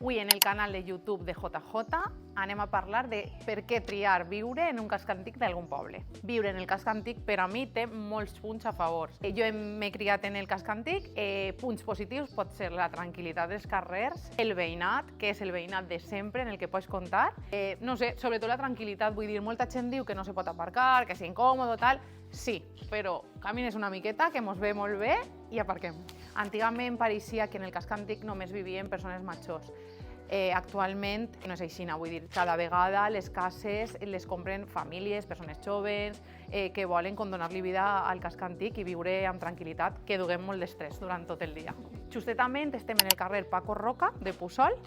Avui en el canal de YouTube de JJ anem a parlar de per què triar viure en un casc antic d'algun poble. Viure en el casc antic per a mi té molts punts a favor. Jo m'he criat en el casc antic, punts positius pot ser la tranquil·litat dels carrers, el veïnat, que és el veïnat de sempre en el que pots comptar. No sé, sobretot la tranquil·litat, vull dir, molta gent diu que no se pot aparcar, que és incòmode, tal. Sí, però camines una miqueta, que mos ve molt bé i aparquem. Antigament pareixia que en el casc antic només vivien persones majors. Actualment no és així, vull dir, cada vegada les cases les compren famílies, persones joves, que volen donar-li vida al casc antic i viure amb tranquil·litat, que duguem molt d'estrès durant tot el dia. Justament estem en el carrer Paco Roca de Puçol,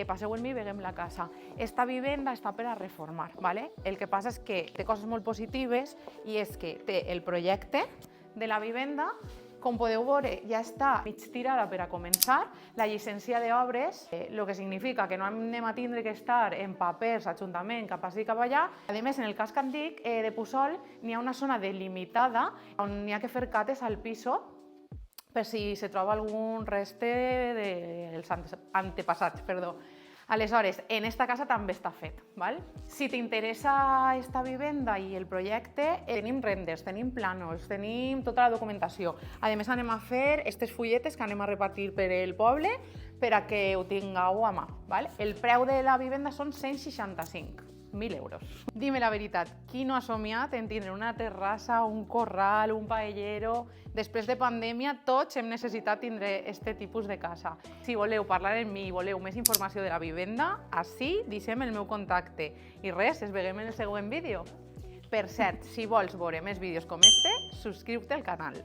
passeu en mi i veiem la casa. Esta vivenda està per a reformar, ¿vale? El que passa és que té coses molt positives i és que té el projecte de la vivenda. Com podeu veure, ja està mig tirada per a començar. La llicència d'obres, el que significa que no anem a tindre que estar en papers, ajuntament, cap ací, cap allà. A més, en el casc antic de Puçol n'hi ha una zona delimitada on n'hi ha que fer cates al piso per si se troba algun reste dels antepassats, perdó. Aleshores, en esta casa també està fet, ¿vale? Si t'interessa esta vivenda i el projecte, tenim renders, tenim plànols, tenim tota la documentació. A més, anem a fer aquestes fulletes que anem a repartir per el poble per a que ho tingueu a mà, ¿vale? El preu de la vivenda són 165.000 euros. Dime la veritat, qui no ha somiat en tindre una terrassa, un corral, un paellero? Després de pandèmia, tots hem necessitat tindre aquest tipus de casa. Si voleu parlar amb mi i voleu més informació de la vivenda, ací deixem el meu contacte. I res, ens veiem en el següent vídeo. Per cert, si vols veure més vídeos com este, subscriu-te al canal.